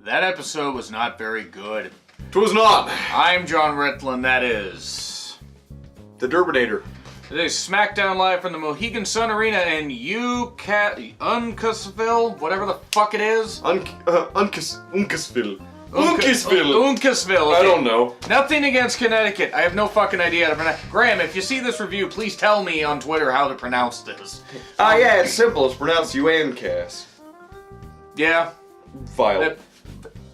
That episode was not very good. 'Twas not. I'm Jonn Ritland, that is... The Derbinator. Today's SmackDown Live from the Mohegan Sun Arena in Uncasnyvalley, whatever the fuck it is. Uncasville. Uncasnyvalley. I don't know. Nothing against Connecticut. I have no fucking idea how to pronounce. Graham, if you see this review, please tell me on Twitter how to pronounce this. Yeah, it's simple. It's pronounced Uncas. Yeah. File.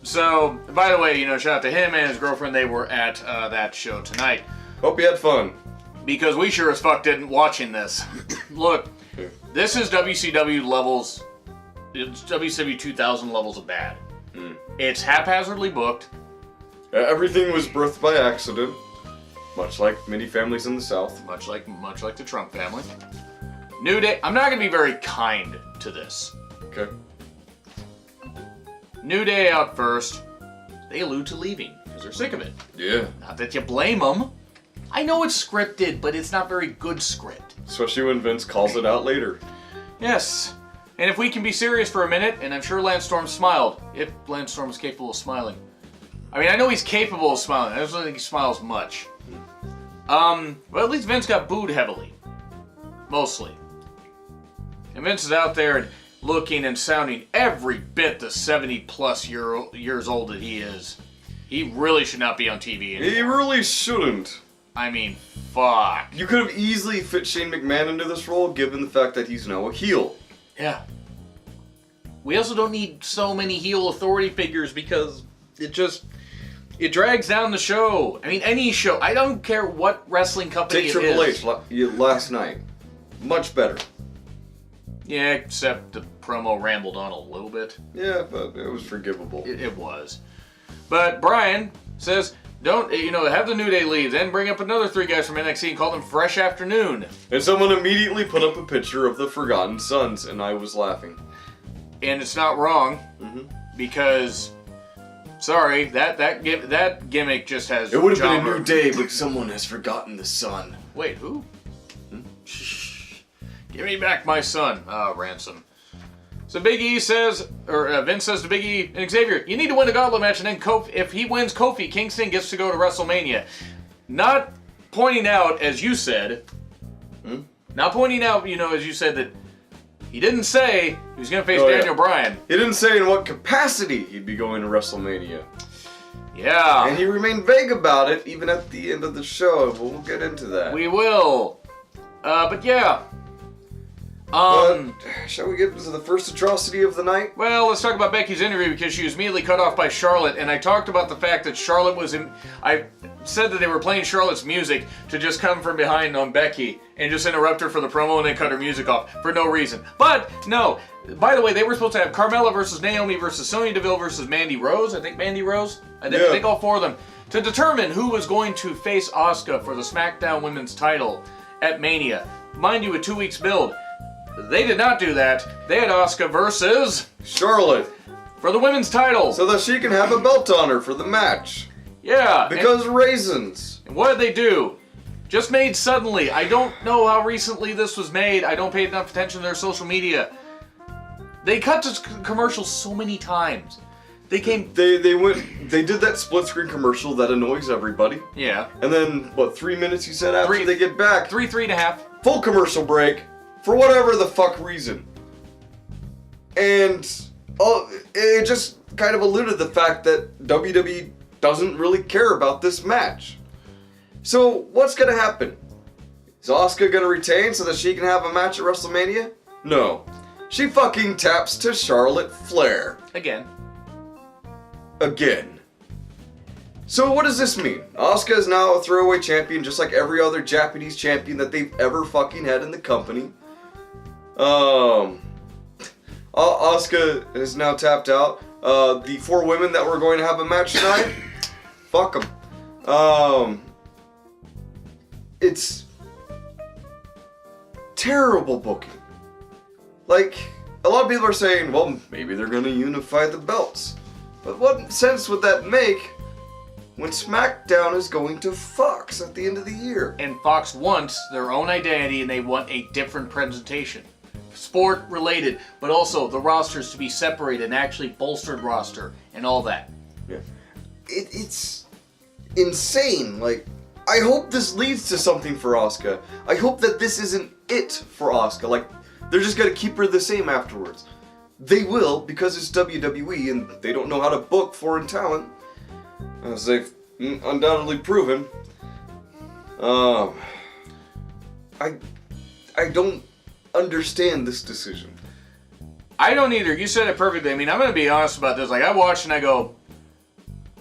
So, by the way, shout out to him and his girlfriend. They were at that show tonight. Hope you had fun. Because we sure as fuck didn't watching this. Look, this is WCW levels. It's WCW 2000 levels of bad. It's haphazardly booked. Everything was birthed by accident, much like many families in the South. Much like the Trump family. New Day. I'm not going to be very kind to this. Okay. New Day out first. They allude to leaving because they're sick of it. Yeah. Not that you blame them. I know it's scripted, but it's not very good script. Especially when Vince calls it out later. Yes. And if we can be serious for a minute, and I'm sure Lance Storm smiled, if Lance Storm is capable of smiling. I mean, I know he's capable of smiling. I just don't think he smiles much. Well, at least Vince got booed heavily. Mostly. And Vince is out there and looking and sounding every bit the 70-plus years old that he is. He really should not be on TV anymore. He really shouldn't. I mean, fuck. You could have easily fit Shane McMahon into this role, given the fact that he's now a heel. Yeah. We also don't need so many heel authority figures because it drags down the show. I mean, any show. I don't care what wrestling company Take it Triple is. H last night. Much better. Yeah, except the promo rambled on a little bit. Yeah, but it was forgivable. It was. But Brian says, don't, have the New Day leave, then bring up another 3 guys from NXT and call them Fresh Afternoon. And someone immediately put up a picture of the Forgotten Sons, and I was laughing. And it's not wrong, because, sorry, that gimmick just has... It would have been a new day, but someone has forgotten the sun. Wait, who? Give me back my son. Ransom. So Big E says, or Vince says to Big E and Xavier, you need to win a gauntlet match, and then if he wins Kofi, Kingston gets to go to WrestleMania. Not pointing out, as you said, not pointing out, as you said, that he didn't say he was going to face Daniel Bryan. He didn't say in what capacity he'd be going to WrestleMania. Yeah. And he remained vague about it, even at the end of the show. We'll get into that. We will. But yeah. Shall we get into the first atrocity of the night? Well, let's talk about Becky's interview because she was immediately cut off by Charlotte, and I talked about the fact that Charlotte was I said that they were playing Charlotte's music to just come from behind on Becky and just interrupt her for the promo and then cut her music off for no reason. But, no. By the way, they were supposed to have Carmella versus Naomi versus Sonya Deville versus Mandy Rose. I think Mandy Rose. I think all 4 of them. To determine who was going to face Asuka for the SmackDown Women's title at Mania. Mind you, a 2 weeks build. They did not do that. They had Asuka versus... Charlotte. For the women's title. So that she can have a belt on her for the match. Yeah. Because raisins. And what did they do? Just made suddenly. I don't know how recently this was made. I don't pay enough attention to their social media. They cut to commercials so many times. They came... They did that split screen commercial that annoys everybody. Yeah. And then, 3 minutes you said after they get back? 3.5. Full commercial break. For whatever the fuck reason. And it just kind of alluded to the fact that WWE doesn't really care about this match. So what's going to happen? Is Asuka going to retain so that she can have a match at WrestleMania? No. She fucking taps to Charlotte Flair. Again. So what does this mean? Asuka is now a throwaway champion just like every other Japanese champion that they've ever fucking had in the company. Asuka is now tapped out. The 4 women that were going to have a match tonight, fuck them. It's terrible booking. Like, a lot of people are saying, well, maybe they're going to unify the belts. But what sense would that make when SmackDown is going to Fox at the end of the year? And Fox wants their own identity and they want a different presentation. Sport related, but also the rosters to be separated, an actually bolstered roster. and all that. Yeah. It's insane. Like, I hope this leads to something for Asuka. I hope that this isn't it for Asuka. Like, they're just gonna keep her the same afterwards. They will, because it's WWE and they don't know how to book foreign talent, as they've undoubtedly proven. I don't understand this decision. I don't either. You said it perfectly. I mean, I'm going to be honest about this. Like, I watched and I go,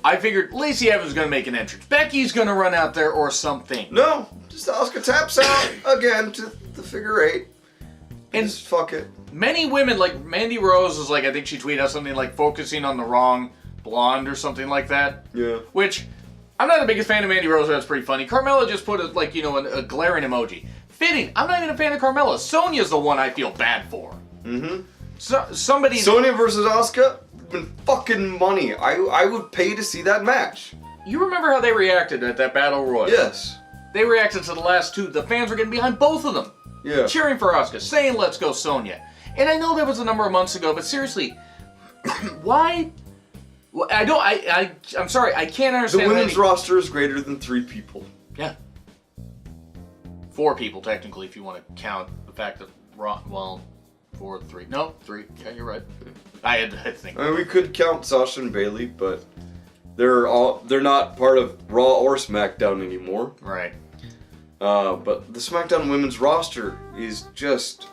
I figured Lacey Evans is going to make an entrance. Becky's going to run out there or something. No, just Asuka taps out again to the figure 8. And just fuck it. Many women, like Mandy Rose is like, I think she tweeted out something like focusing on the wrong blonde or something like that. Yeah. Which, I'm not the biggest fan of Mandy Rose, but that's pretty funny. Carmella just put a glaring emoji. Fitting. I'm not even a fan of Carmella. Sonya's the one I feel bad for. Mm-hmm. So, somebody... Sonya versus Asuka? Been fucking money. I would pay to see that match. You remember how they reacted at that Battle Royal? Yes. They reacted to the last two. The fans were getting behind both of them. Yeah. Cheering for Asuka, saying let's go Sonya. And I know that was a number of months ago, but seriously, why... I'm sorry, I can't understand... The women's roster is greater than 3 people. Yeah. 4 people, technically, if you want to count the fact that... Well, 4, 3... No, 3. Yeah, you're right. I had to think. I mean, we could count Sasha and Bayley, but they're not part of Raw or SmackDown anymore. Right. But the SmackDown women's roster is just...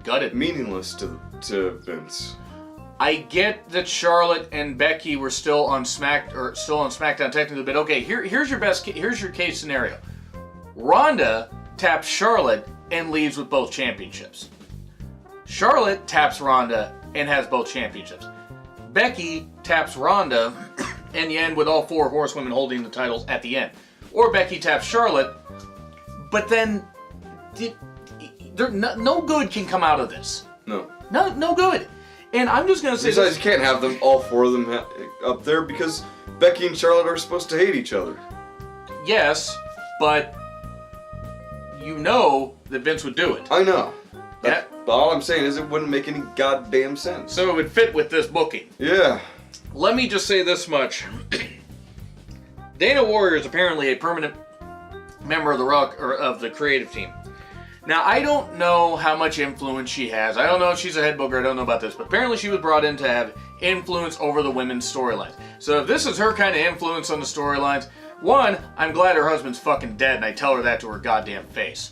gutted. Meaningless to Vince. I get that Charlotte and Becky were still on SmackDown technically, but okay, here's your case scenario. Ronda taps Charlotte and leaves with both championships. Charlotte taps Ronda and has both championships. Becky taps Ronda and you end with all 4 horsewomen holding the titles at the end. Or Becky taps Charlotte, but then no good can come out of this. No good. And I'm just going to say... Besides, you can't have them, all 4 of them up there, because Becky and Charlotte are supposed to hate each other. Yes, but you know that Vince would do it. I know. Yeah. But all I'm saying is it wouldn't make any goddamn sense. So it would fit with this booking. Yeah. Let me just say this much. Dana Warrior is apparently a permanent member of the creative team. Now, I don't know how much influence she has. I don't know if she's a head booker. I don't know about this. But apparently she was brought in to have influence over the women's storylines. So if this is her kind of influence on the storylines, one, I'm glad her husband's fucking dead, and I tell her that to her goddamn face.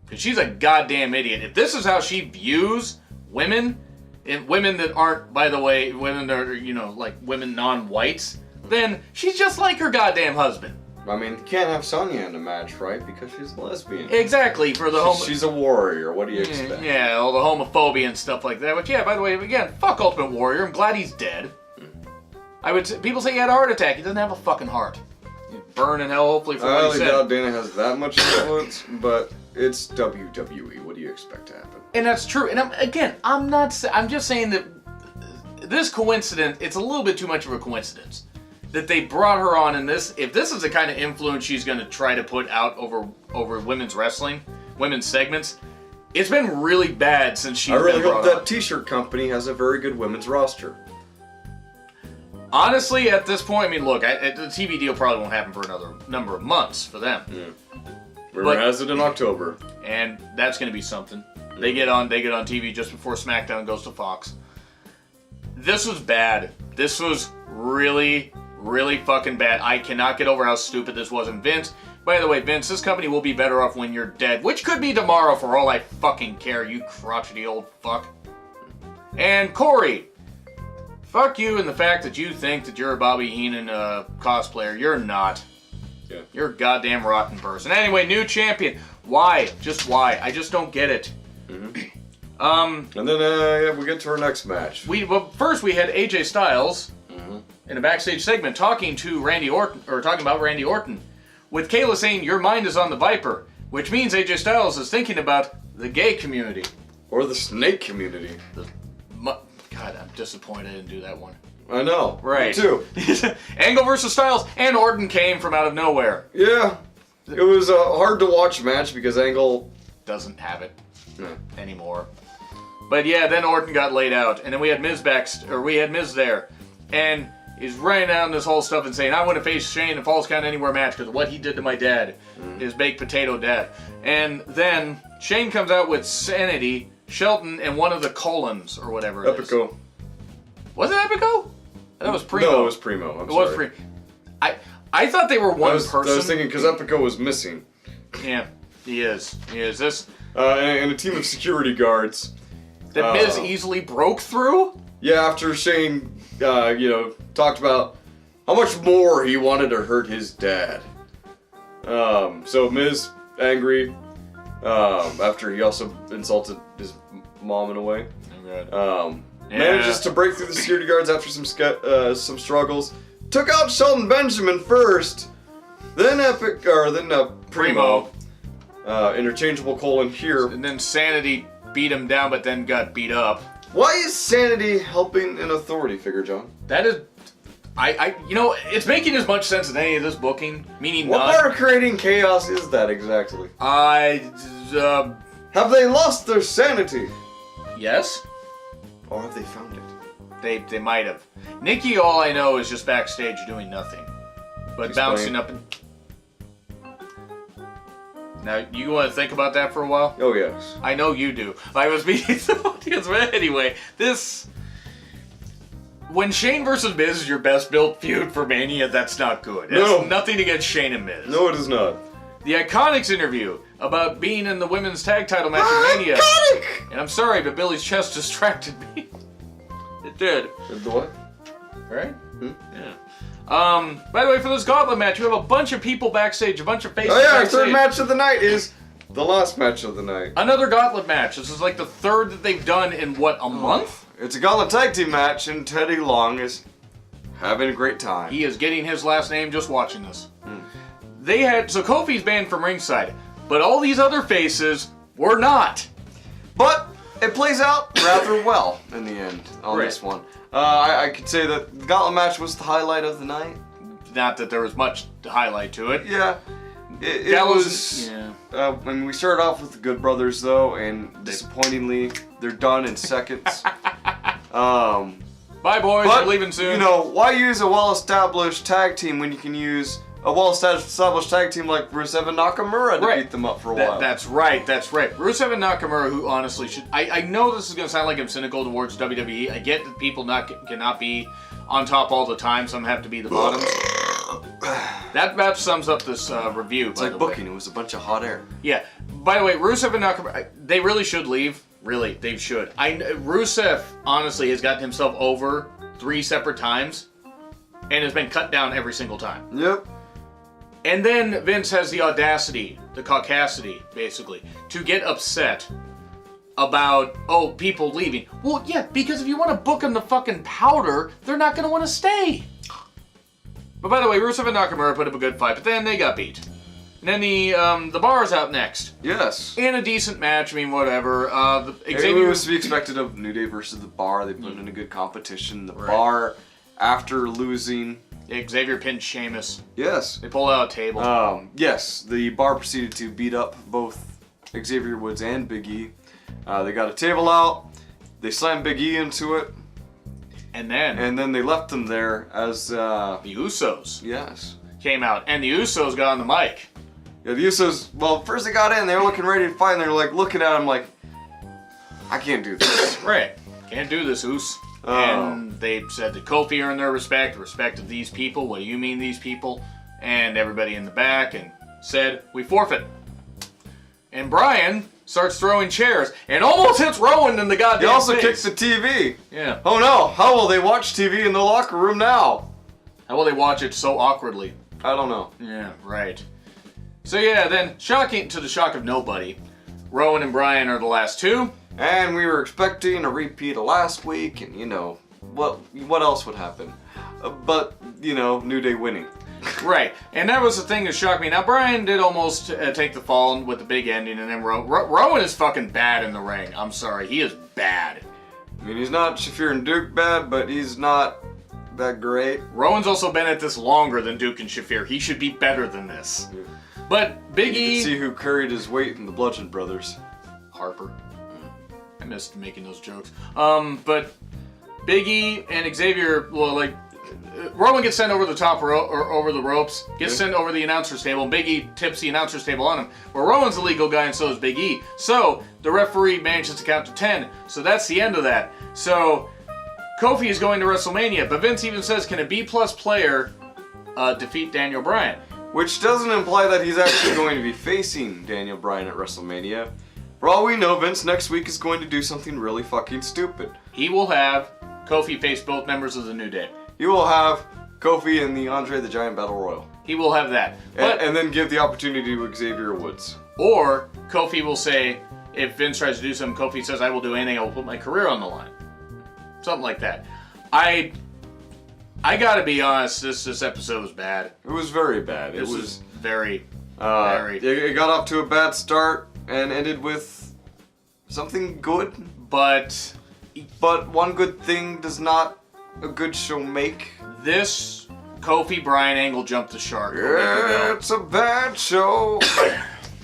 Because she's a goddamn idiot. If this is how she views women, and women that aren't, by the way, women that are, like women non-whites, then she's just like her goddamn husband. I mean, you can't have Sonya in a match, right? Because she's a lesbian. Exactly, for the She's a warrior. What do you expect? Yeah, all the homophobia and stuff like that. But yeah, by the way, again, fuck Ultimate Warrior. I'm glad he's dead. People say he had a heart attack. He doesn't have a fucking heart. He'd burn in hell, hopefully, for what he said. I doubt Dana has that much influence, but it's WWE. What do you expect to happen? And that's true. And I'm just saying that this coincidence, it's a little bit too much of a coincidence that they brought her on in this. If this is the kind of influence she's going to try to put out over women's wrestling, women's segments, it's been really bad since she's been brought on. I really hope that t-shirt company has a very good women's roster. Honestly, at this point, I mean, look, the TV deal probably won't happen for another number of months for them. Yeah. Rumor has it in October. And that's going to be something. They get on TV just before SmackDown goes to Fox. This was bad. This was really, really fucking bad. I cannot get over how stupid this was. And Vince, by the way, Vince, this company will be better off when you're dead, which could be tomorrow for all I fucking care, you crotchety old fuck. And Corey, fuck you and the fact that you think that you're a Bobby Heenan cosplayer. You're not. Yeah. You're a goddamn rotten person. Anyway, new champion. Why? Just why? I just don't get it. Mm-hmm. And then we get to our next match. First we had AJ Styles in a backstage segment talking about Randy Orton, with Kayla saying, "Your mind is on the Viper," which means AJ Styles is thinking about the gay community. Or the snake community. God, I'm disappointed I didn't do that one. I know. Right. Me too. Angle versus Styles, and Orton came from out of nowhere. Yeah. It was a hard to watch match because Angle doesn't have it anymore. But yeah, then Orton got laid out, and then we had Miz there, and he's writing down this whole stuff and saying, I want to face Shane in Falls Count Anywhere match because of what he did to my dad, his baked potato dad. And then Shane comes out with Sanity, Shelton, and one of the Colons, or whatever it is. Epico. Was it Epico? That was Primo. No, it was Primo. I'm sorry. Was Primo. I thought they were one person. I was thinking because Epico was missing. Yeah, he is. This and a team of security guards. that Miz easily broke through? Yeah, after Shane, talked about how much more he wanted to hurt his dad. So Miz, angry, after he also insulted his mom in a way. Oh, God. Manages to break through the security guards after some struggles. Took out Shelton Benjamin first, then Primo. Interchangeable colon here. And then Sanity beat him down, but then got beat up. Why is Sanity helping an authority figure, John? That is, it's making as much sense as any of this booking. Meaning, what part of creating chaos is that exactly? Have they lost their sanity? Yes. Or have they found it? They might have. Nikki, all I know, is just backstage doing nothing, but bouncing up and. Now, you want to think about that for a while? Oh, yes. I know you do. I was meeting the audience, but anyway, when Shane versus Miz is your best built feud for Mania, that's not good. That's nothing against Shane and Miz. No, it is not. The Iconics interview about being in the women's tag title match at Mania. Iconic! And I'm sorry, but Billy's chest distracted me. It did. The what? Right? Yeah. By the way, for this gauntlet match, you have a bunch of people backstage, a bunch of faces backstage. Our third match of the night is the last match of the night. Another gauntlet match. This is like the third that they've done in, a month? It's a gauntlet tag team match, and Teddy Long is having a great time. He is getting his last name just watching this. So Kofi's banned from ringside, but all these other faces were not. But it plays out rather well in the end on this one. I could say that the gauntlet match was the highlight of the night. Not that there was much to highlight to it. Yeah. It was. When we started off with the Good Brothers, though, and disappointingly, they're done in seconds. Bye, boys. We're leaving soon. Why use a well-established tag team when you can use a well-established tag team like Rusev and Nakamura to beat them up for a while? That's right. Rusev and Nakamura, who honestly should... I know this is going to sound like I'm cynical towards WWE. I get that people cannot be on top all the time. Some have to be the bottoms. That match sums up this review, It's like booking. It was a bunch of hot air. Yeah. By the way, Rusev and Nakamura, they really should leave. Really, they should. Rusev, honestly, has gotten himself over 3 separate times and has been cut down every single time. Yep. And then Vince has the audacity, the caucasity, basically, to get upset about, people leaving. Well, yeah, because if you want to book them the fucking powder, they're not going to want to stay. But by the way, Rusev and Nakamura put up a good fight, but then they got beat. And then the Bar's out next. Yes. In a decent match, Xavier was to be expected of New Day versus the Bar. They put in a good competition. The Bar, after losing... Xavier pinned Sheamus. Yes. They pulled out a table. Yes, the Bar proceeded to beat up both Xavier Woods and Big E. They got a table out. They slammed Big E into it. And then they left them there as... the Usos. Yes. Came out. And the Usos got on the mic. Yeah, the Usos... Well, first they got in. They were looking ready to fight. And they were like looking at him like... I can't do this. Right. Can't do this, Us. And they said that Kofi earned their respect of these people. What do you mean, these people? And everybody in the back and said, we forfeit. And Brian starts throwing chairs and almost hits Rowan in the goddamn He also face. kicks the TV. Yeah. Oh no, how will they watch TV in the locker room now? How will they watch it so awkwardly? I don't know. Yeah, right. So yeah, then, shocking to the shock of nobody, Rowan and Brian are the last two. And we were expecting a repeat of last week, and what else would happen? But, New Day winning. Right, and that was the thing that shocked me. Now, Brian did almost take the fall with the big ending, and then Rowan is fucking bad in the ring. I'm sorry, he is bad. I mean, he's not Shafir and Duke bad, but he's not that great. Rowan's also been at this longer than Duke and Shafir. He should be better than this. Yeah. But Big E... You can see who carried his weight in the Bludgeon Brothers. Harper. missed making those jokes. But Big E and Xavier, well, like, Roman gets sent over the top or over the ropes, gets sent over the announcer's table, and Big E tips the announcer's table on him. Well, Roman's a legal guy, and so is Big E. So the referee manages to count to 10. So that's the end of that. So Kofi is going to WrestleMania, but Vince even says, can a B-plus player defeat Daniel Bryan? Which doesn't imply that he's actually going to be facing Daniel Bryan at WrestleMania. For all we know, Vince next week is going to do something really fucking stupid. He will have Kofi face both members of the New Day. He will have Kofi in the Andre the Giant Battle Royal. He will have that. And then give the opportunity to Xavier Woods. Or Kofi will say, if Vince tries to do something, Kofi says, I will do anything, I will put my career on the line. Something like that. I gotta be honest, this episode was bad. It was very bad. It was very. It got off to a bad start and ended with something good. But one good thing does not a good show make. This Kofi Bryan angle jumped the shark. Yeah, it's a bad show.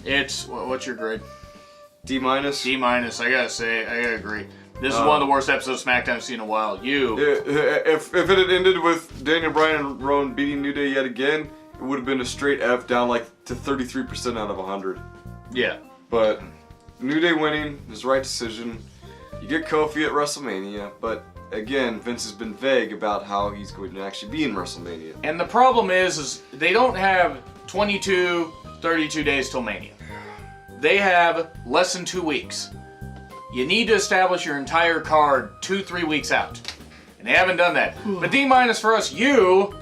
It's, what's your grade? D-. D-. I gotta say, I gotta agree. This is one of the worst episodes of SmackDown I've seen in a while. If it had ended with Daniel Bryan and Rowan beating New Day yet again, it would have been a straight F down like to 33% out of 100. Yeah. But New Day winning is the right decision. You get Kofi at WrestleMania, but again, Vince has been vague about how he's going to actually be in WrestleMania. And the problem is they don't have 32 days till Mania. They have less than 2 weeks. You need to establish your entire card 2-3 weeks out. And they haven't done that. But D- for us, you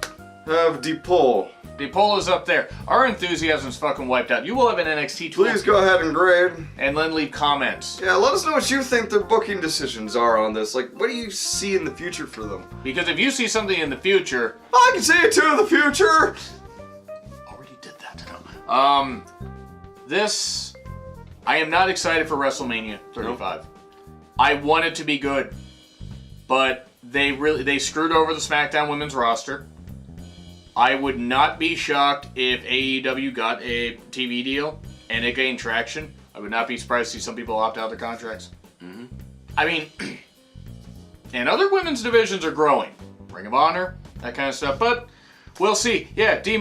have D-Pole. D-Pole is up there. Our enthusiasm's fucking wiped out. You will have an NXT 12. Please go ahead and grade. And then leave comments. Yeah, let us know what you think their booking decisions are on this. Like, what do you see in the future for them? Because if you see something in the future... I can see it too in the future! Already did that. This... I am not excited for WrestleMania 35. Nope. I want it to be good. But they screwed over the SmackDown women's roster. I would not be shocked if AEW got a TV deal and it gained traction. I would not be surprised to see some people opt out of their contracts. Mm-hmm. I mean, and other women's divisions are growing. Ring of Honor, that kind of stuff. But we'll see. Yeah, D-.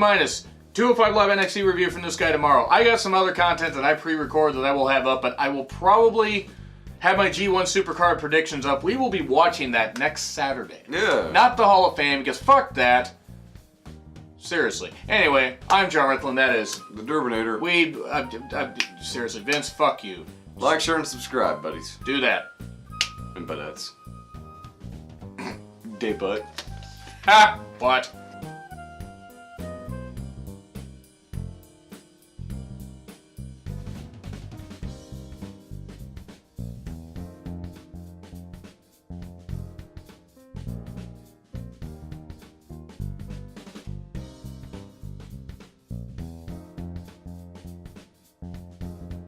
205 Live NXT review from this guy tomorrow. I got some other content that I pre-record that I will have up, but I will probably have my G1 Supercard predictions up. We will be watching that next Saturday. Yeah. Not the Hall of Fame, because fuck that. Seriously. Anyway, I'm Jonn Ritland, that is... The Durbinator. Seriously, Vince, fuck you. Like, share, and subscribe, buddies. Do that. And buddettes. Day butt. Ha! What?